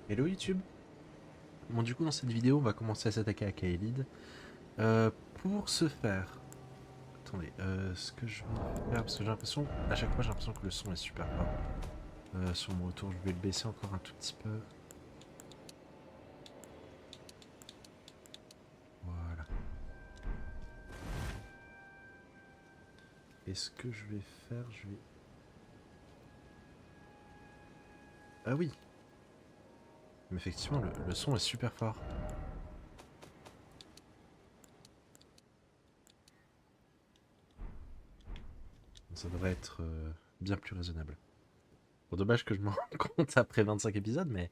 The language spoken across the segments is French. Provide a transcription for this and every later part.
Hello YouTube. Bon du coup dans cette vidéo on va commencer à s'attaquer à Kaelid. Pour ce faire, attendez, ce que je vais faire, parce que j'ai l'impression, à chaque fois j'ai l'impression que le son est super fort. Sur mon retour je vais le baisser encore un tout petit peu. Voilà. Et ce que je vais faire, je vais... Ah oui, mais effectivement le son est super fort. Ça devrait être bien plus raisonnable. Bon dommage que je m'en rende compte après 25 épisodes, mais...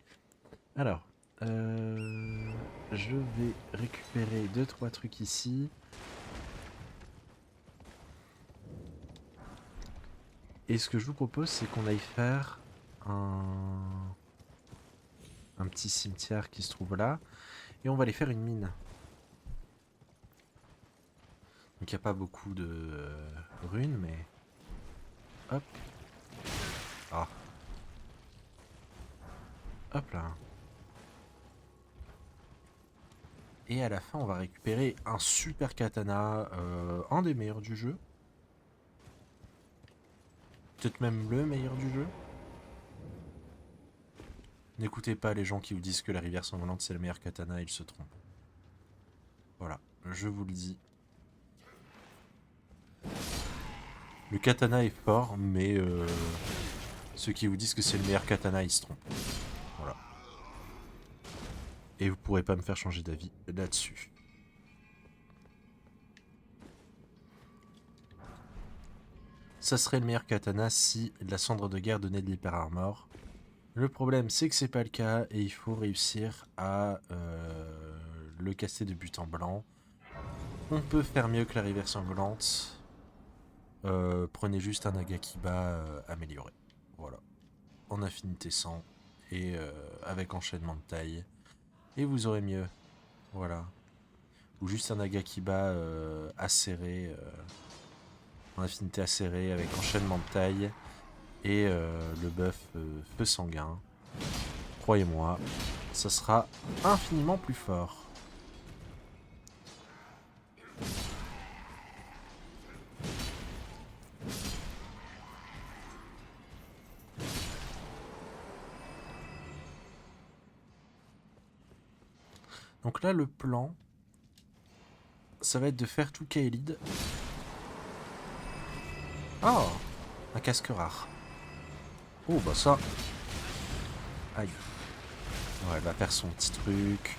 Alors, je vais récupérer deux trois trucs ici. Et ce que je vous propose, c'est qu'on aille faire un petit cimetière qui se trouve là. Et on va aller faire une mine. Donc il n'y a pas beaucoup de runes, mais... Hop. Ah. Hop là. Et à la fin, on va récupérer un super katana. Un des meilleurs du jeu. Peut-être même le meilleur du jeu. N'écoutez pas les gens qui vous disent que la rivière sanglante c'est le meilleur katana, ils se trompent. Voilà, je vous le dis. Le katana est fort, mais ceux qui vous disent que c'est le meilleur katana, ils se trompent. Voilà. Et vous pourrez pas me faire changer d'avis là-dessus. Ça serait le meilleur katana si la cendre de guerre donnait de l'hyper armor. Le problème, c'est que c'est pas le cas et il faut réussir à le casser de but en blanc. On peut faire mieux que la rivière sanglante. Prenez juste un Agakiba amélioré. Voilà. En affinité 100 et avec enchaînement de taille. Et vous aurez mieux. Voilà. Ou juste un Agakiba acéré. En affinité acérée avec enchaînement de taille. Et le buff feu sanguin. Croyez-moi, ça sera infiniment plus fort. Donc là, le plan, ça va être de faire tout Kaelid. Oh, un casque rare. Oh, bah ça. Aïe. Ouais, elle va faire son petit truc.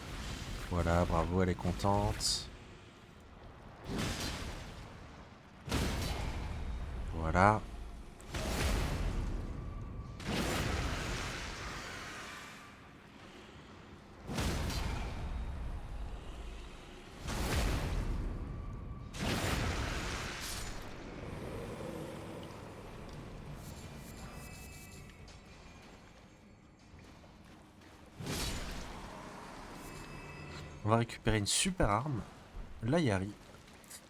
Voilà, bravo, elle est contente. Voilà. On va récupérer une super arme. L'Ayari.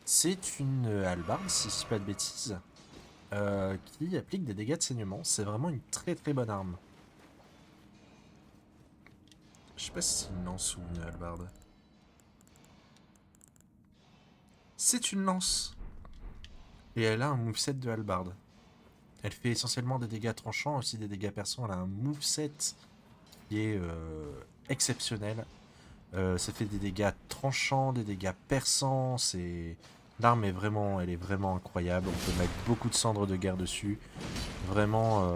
C'est une hallebarde, si je dis pas de bêtises, qui applique des dégâts de saignement. C'est vraiment une très très bonne arme. Je sais pas si c'est une lance ou une hallebarde. C'est une lance. Et elle a un moveset de hallebarde. Elle fait essentiellement des dégâts tranchants, aussi des dégâts perçants. Elle a un moveset qui est exceptionnel. Ça fait des dégâts tranchants, des dégâts perçants. L'arme est vraiment, elle est vraiment incroyable. On peut mettre beaucoup de cendres de guerre dessus. Vraiment,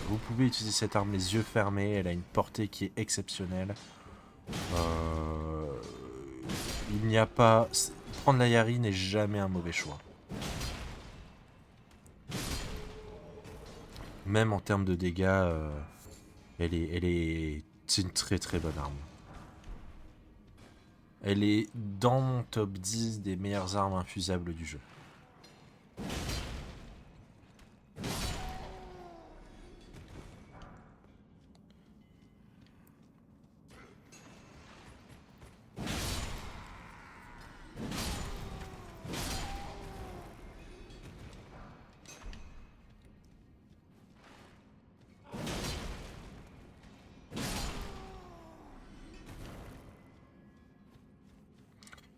vous pouvez utiliser cette arme les yeux fermés. Elle a une portée qui est exceptionnelle. Euh, il n'y a pas... Prendre la Yari n'est jamais un mauvais choix. Même en termes de dégâts, c'est une très très bonne arme. Elle est dans mon top 10 des meilleures armes infusables du jeu.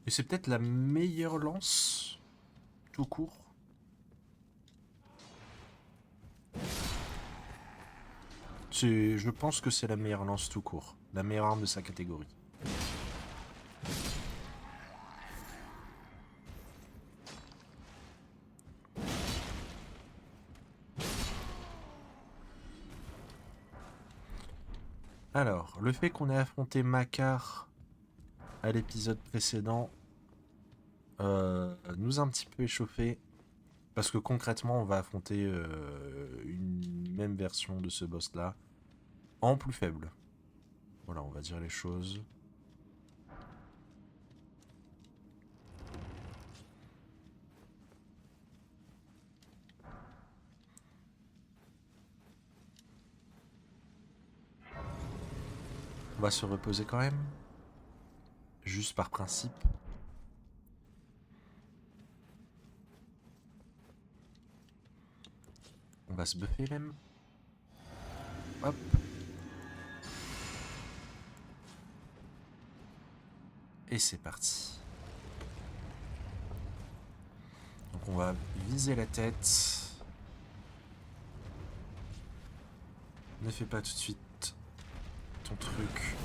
Et c'est peut-être la meilleure lance, tout court. Je pense que c'est la meilleure lance tout court. La meilleure arme de sa catégorie. Alors, le fait qu'on ait affronté Makar à l'épisode précédent nous a un petit peu échauffé. Parce que concrètement, on va affronter une même version de ce boss-là, en plus faible. Voilà, on va dire les choses. On va se reposer quand même. Juste par principe. On va se buffer même. Hop. Et c'est parti. Donc on va viser la tête. Ne fais pas tout de suite ton truc.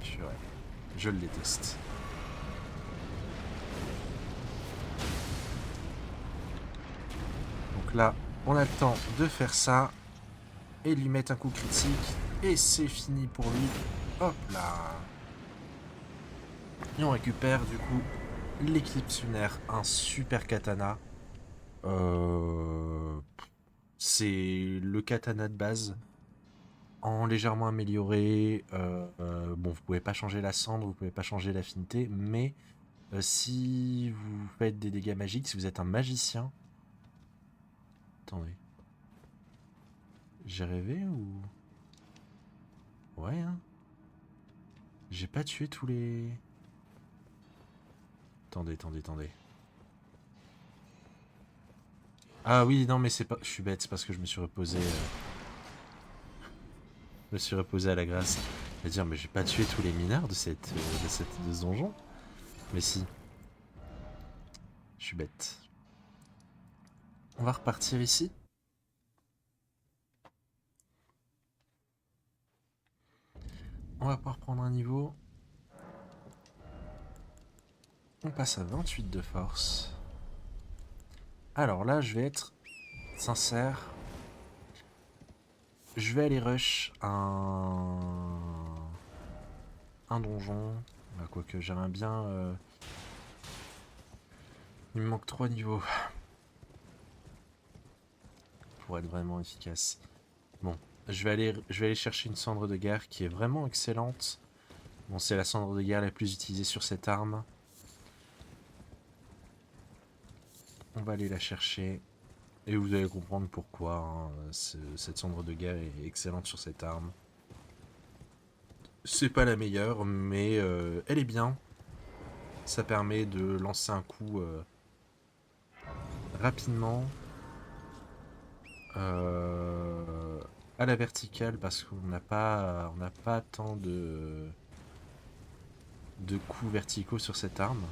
Purée. Je le déteste. Donc là, on a le temps de faire ça. Et lui mettre un coup critique. Et c'est fini pour lui. Hop là. Et on récupère du coup l'éclipse lunaire, un super katana. C'est le katana de base, en légèrement amélioré. Bon, vous pouvez pas changer la cendre, vous pouvez pas changer l'affinité, mais si vous faites des dégâts magiques, si vous êtes un magicien... Attendez. J'ai rêvé ou... Ouais, hein. J'ai pas tué tous les... Attendez. Ah oui, non, mais c'est pas... Je suis bête, c'est parce que je me suis reposé... Je me suis reposé à la grâce. Je veux dire, mais j'ai pas tué tous les mineurs de ce donjon. Mais si. Je suis bête. On va repartir ici. On va pouvoir prendre un niveau. On passe à 28 de force. Alors là, je vais être sincère. Je vais aller rush un donjon. Bah, quoique j'aimerais bien... Il me manque 3 niveaux pour être vraiment efficace. Bon, je vais aller chercher une cendre de guerre qui est vraiment excellente. Bon, c'est la cendre de guerre la plus utilisée sur cette arme. On va aller la chercher. Et vous allez comprendre pourquoi hein, cette cendre de guerre est excellente sur cette arme. C'est pas la meilleure, mais elle est bien. Ça permet de lancer un coup rapidement à la verticale parce qu'on n'a pas tant de coups verticaux sur cette arme.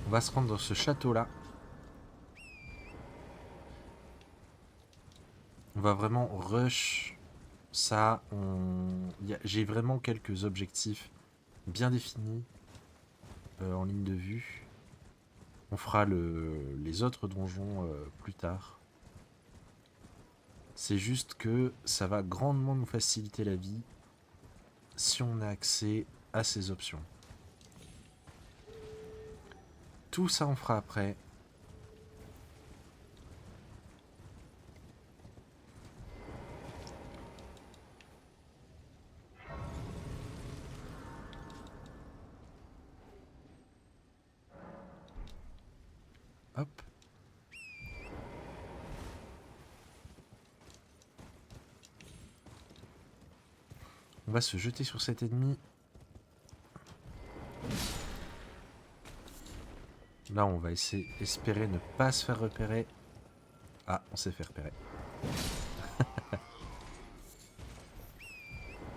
On va se rendre dans ce château-là. On va vraiment rush ça. J'ai vraiment quelques objectifs bien définis en ligne de vue. On fera les autres donjons plus tard. C'est juste que ça va grandement nous faciliter la vie si on a accès à ces options. Tout ça on fera après. On va se jeter sur cet ennemi. Là, on va espérer ne pas se faire repérer. Ah, on s'est fait repérer.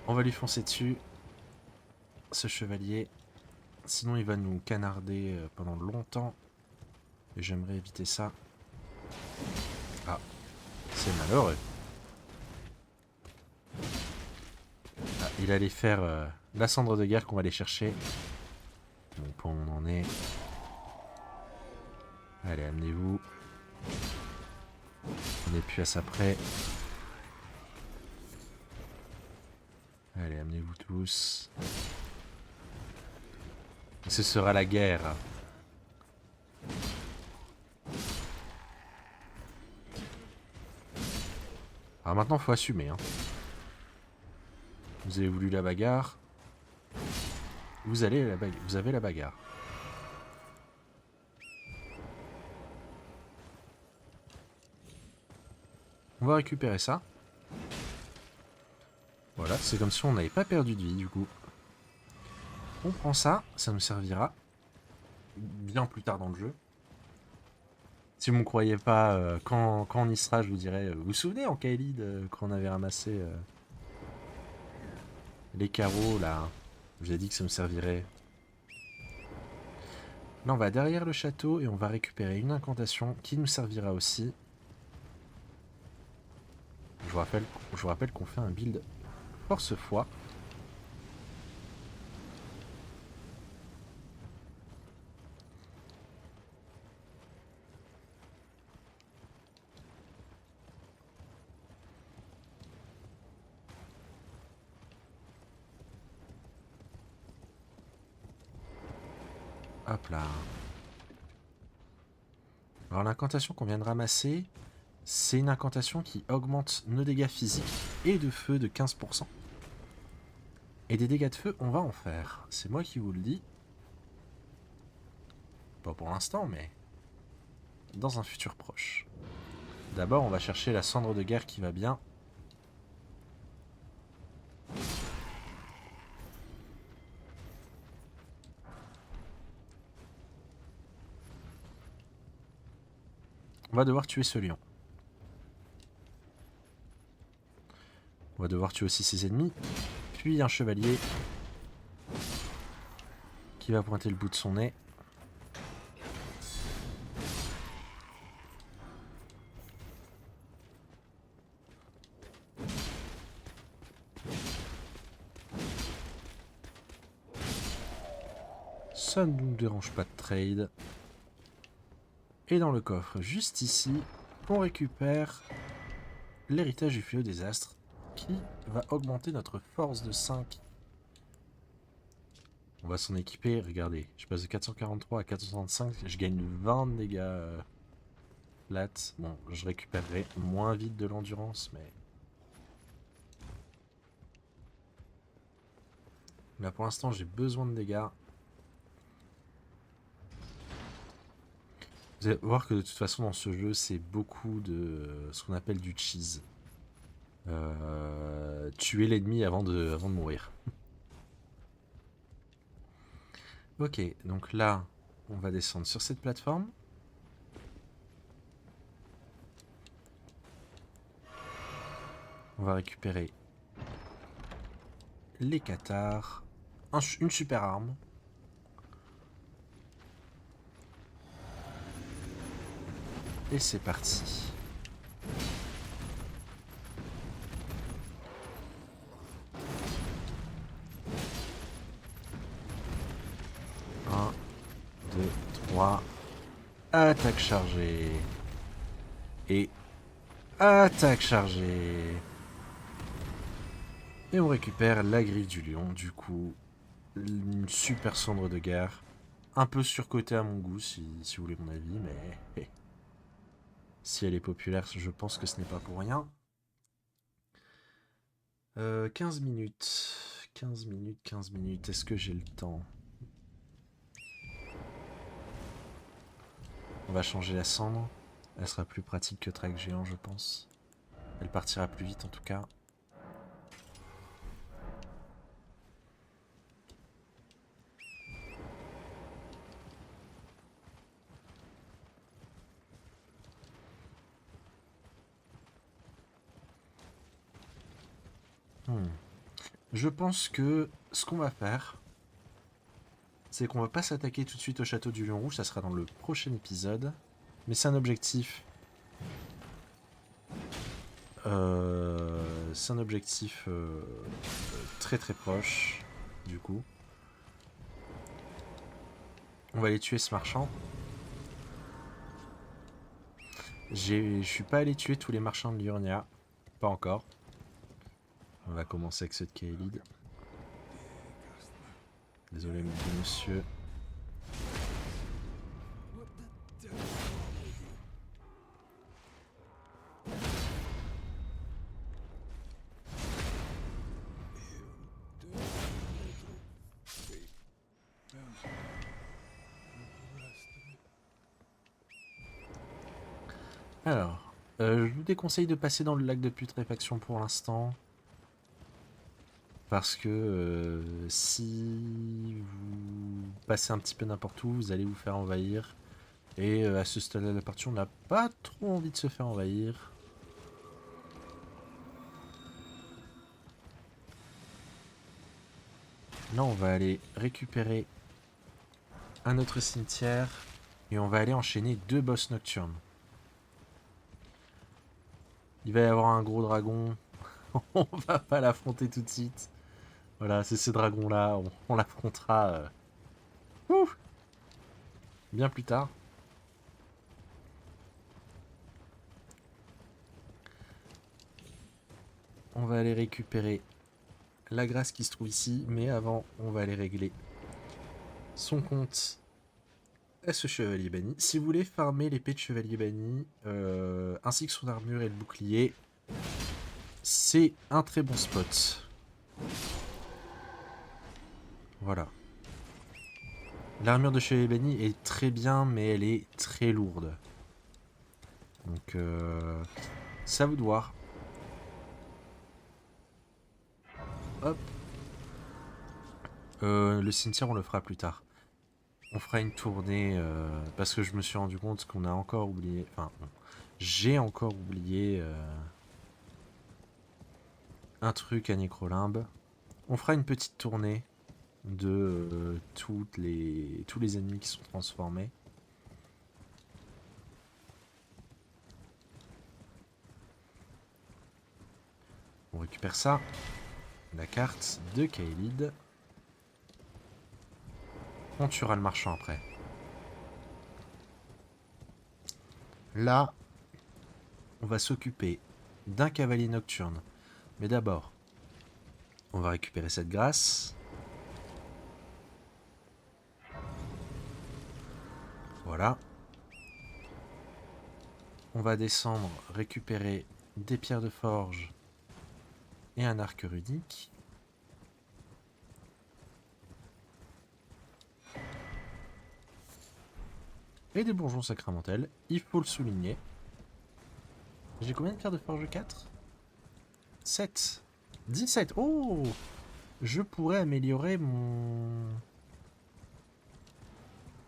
On va lui foncer dessus. Ce chevalier. Sinon, il va nous canarder pendant longtemps. Et j'aimerais éviter ça. Ah, c'est malheureux. Ah, il allait faire la cendre de guerre qu'on va aller chercher. Bon, point où on en est. Allez, amenez-vous. On n'est plus à ça près. Allez, amenez-vous tous. Ce sera la guerre. Alors maintenant, faut assumer. Hein. Vous avez voulu la bagarre. Vous avez la bagarre. On va récupérer ça. Voilà, c'est comme si on n'avait pas perdu de vie du coup. On prend ça, ça nous servira bien plus tard dans le jeu. Si vous ne me croyez pas, quand on y sera, je vous dirai... vous vous souvenez en Kaelid, quand on avait ramassé les carreaux là, je vous ai dit que ça me servirait. Là on va derrière le château et on va récupérer une incantation qui nous servira aussi. Je vous rappelle qu'on fait un build force-foi. Hop là. Alors l'incantation qu'on vient de ramasser, c'est une incantation qui augmente nos dégâts physiques et de feu de 15%. Et des dégâts de feu, on va en faire. C'est moi qui vous le dis. Pas pour l'instant, mais dans un futur proche. D'abord, on va chercher la cendre de guerre qui va bien. On va devoir tuer ce lion. On va devoir tuer aussi ses ennemis. Puis un chevalier qui va pointer le bout de son nez. Ça ne nous dérange pas de trade. Et dans le coffre, juste ici, on récupère l'héritage du fléau des astres qui va augmenter notre force de 5. On va s'en équiper, regardez, je passe de 443 à 465, je gagne 20 de dégâts flat. Bon, je récupérerai moins vite de l'endurance, mais... Là pour l'instant j'ai besoin de dégâts. Vous allez voir que de toute façon dans ce jeu c'est beaucoup de ce qu'on appelle du cheese. Tuer l'ennemi avant de mourir. Ok, donc là on va descendre sur cette plateforme. On va récupérer les cathares, une super arme. Et c'est parti. Un, deux, trois. Attaque chargée. Et attaque chargée. Et on récupère la griffe du lion, du coup, une super cendre de guerre. Un peu surcotée à mon goût, si vous voulez mon avis, mais si elle est populaire, je pense que ce n'est pas pour rien. 15 minutes. 15 minutes, 15 minutes. Est-ce que j'ai le temps? On va changer la cendre. Elle sera plus pratique que Track Géant, je pense. Elle partira plus vite en tout cas. Je pense que ce qu'on va faire, c'est qu'on va pas s'attaquer tout de suite au château du Lion Rouge, ça sera dans le prochain épisode. Mais c'est un objectif. C'est un objectif très très proche, du coup. On va aller tuer ce marchand. Je suis pas allé tuer tous les marchands de Liurnia. Pas encore. On va commencer avec ceux de Kaelid. Désolé, monsieur. Alors, je vous déconseille de passer dans le lac de putréfaction pour l'instant. Parce que si vous passez un petit peu n'importe où, vous allez vous faire envahir. Et à ce stade de la partie, on n'a pas trop envie de se faire envahir. Là, on va aller récupérer un autre cimetière. Et on va aller enchaîner 2 boss nocturnes. Il va y avoir un gros dragon. On va pas l'affronter tout de suite. Voilà, c'est ce dragon-là. On l'affrontera bien plus tard. On va aller récupérer la grâce qui se trouve ici. Mais avant, on va aller régler son compte à ce chevalier banni. Si vous voulez farmer l'épée de chevalier banni, ainsi que son armure et le bouclier, c'est un très bon spot. Voilà. L'armure de chevalier banni est très bien, mais elle est très lourde. Donc, ça vous de voir. Hop. Le cimetière, on le fera plus tard. On fera une tournée, parce que je me suis rendu compte qu'on a encore oublié... Enfin, j'ai encore oublié un truc à Nécrolimbe. On fera une petite tournée de tous les ennemis qui sont transformés. On récupère ça. La carte de Kaelid. On tuera le marchand après. Là, on va s'occuper d'un cavalier nocturne. Mais d'abord, on va récupérer cette grâce. Voilà. On va descendre, récupérer des pierres de forge et un arc runique. Et des bourgeons sacramentels, il faut le souligner. J'ai combien de pierres de forge? 4 7 17. Oh, je pourrais améliorer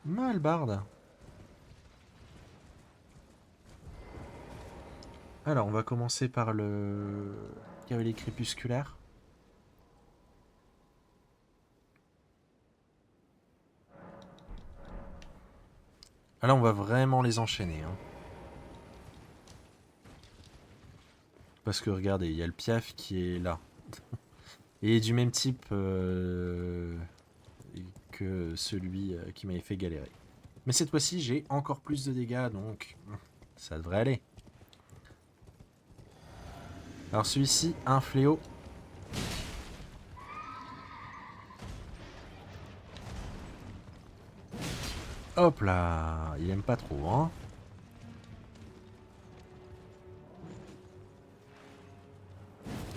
ma hallebarde. Alors, on va commencer par le cavalier crépusculaire. Ah, là, on va vraiment les enchaîner. Hein. Parce que regardez, il y a le piaf qui est là. Et du même type que celui qui m'avait fait galérer. Mais cette fois-ci, j'ai encore plus de dégâts, donc ça devrait aller. Alors celui-ci, un fléau. Hop là, il aime pas trop, hein.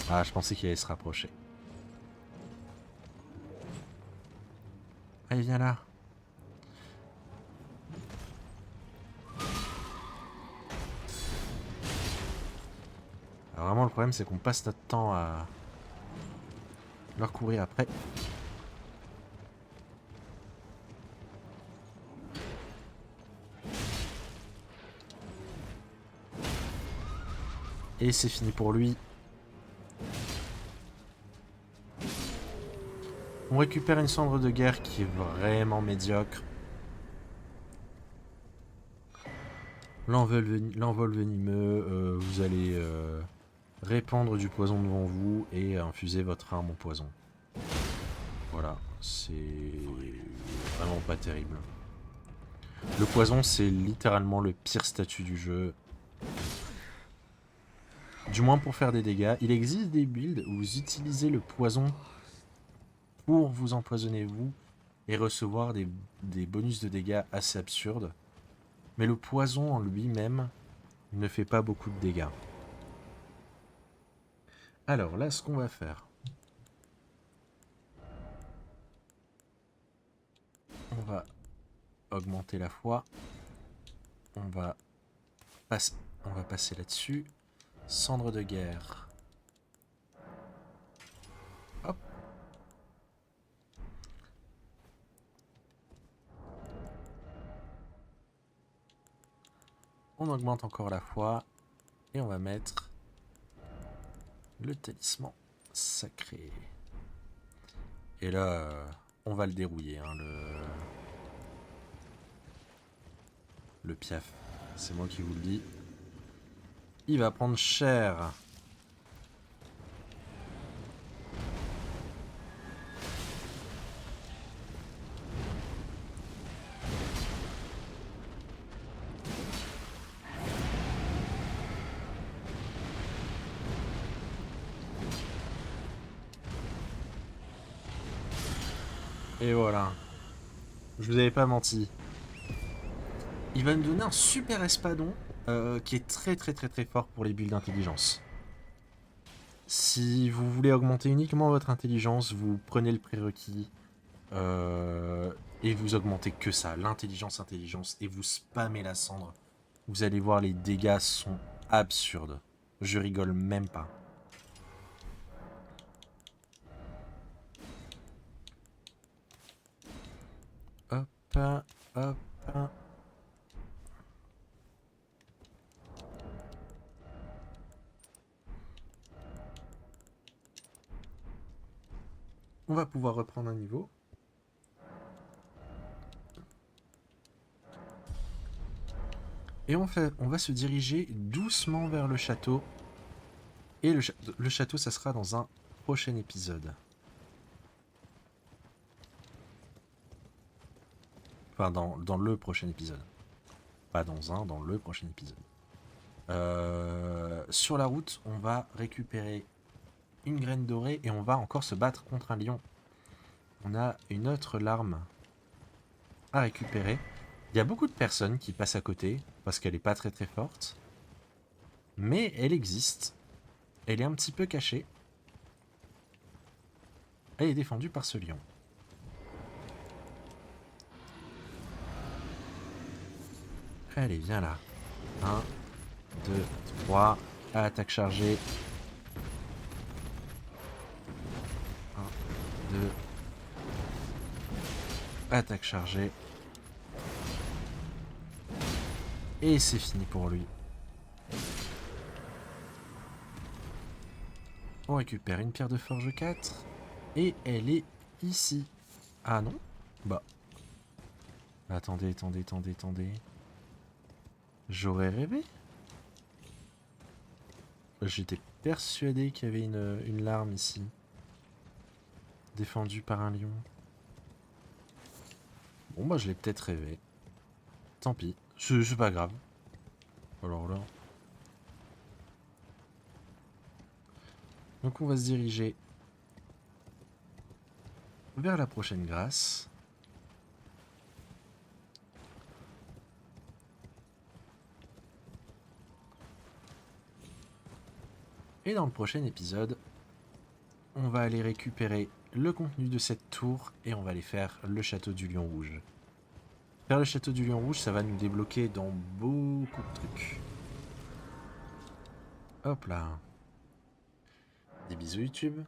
Ah, je pensais qu'il allait se rapprocher. Allez, viens là. Alors vraiment, le problème, c'est qu'on passe notre temps à leur courir après. Et c'est fini pour lui. On récupère une cendre de guerre qui est vraiment médiocre. L'envol venimeux, vous allez répandre du poison devant vous et infuser votre arme au poison. Voilà, c'est vraiment pas terrible. Le poison, c'est littéralement le pire statut du jeu. Du moins pour faire des dégâts. Il existe des builds où vous utilisez le poison pour vous empoisonner vous et recevoir des bonus de dégâts assez absurdes. Mais le poison en lui-même ne fait pas beaucoup de dégâts. Alors là, ce qu'on va faire, on va augmenter la foi. On va, on va passer là-dessus. Cendre de guerre. Hop. On augmente encore la foi. Et on va mettre le talisman sacré. Et là, on va le dérouiller, hein, le piaf. C'est moi qui vous le dis. Il va prendre cher. Et voilà. Je vous avais pas menti. Il va nous donner un super espadon qui est très très très très fort pour les builds d'intelligence. Si vous voulez augmenter uniquement votre intelligence, vous prenez le prérequis et vous augmentez que ça, l'intelligence, et vous spammez la cendre. Vous allez voir, les dégâts sont absurdes. Je rigole même pas. Hop, hop. On va pouvoir reprendre un niveau. Et on va se diriger doucement vers le château. Et le château, ça sera dans un prochain épisode. Enfin, dans le prochain épisode. Pas dans le prochain épisode. Sur la route, on va récupérer une graine dorée et on va encore se battre contre un lion. On a une autre larme à récupérer. Il y a beaucoup de personnes qui passent à côté parce qu'elle n'est pas très très forte. Mais elle existe. Elle est un petit peu cachée. Elle est défendue par ce lion. Allez, viens là. 1, 2, 3. Attaque chargée. 1, 2. Attaque chargée. Et c'est fini pour lui. On récupère une pierre de forge 4. Et elle est ici. Ah non? Bah. Attendez. J'aurais rêvé. J'étais persuadé qu'il y avait une larme ici. Défendue par un lion. Bon bah je l'ai peut-être rêvé. Tant pis. C'est pas grave. Alors là. Donc on va se diriger vers la prochaine grâce. Et dans le prochain épisode, on va aller récupérer le contenu de cette tour et on va aller faire le château du Lion Rouge. Faire le château du Lion Rouge, ça va nous débloquer dans beaucoup de trucs. Hop là. Des bisous YouTube.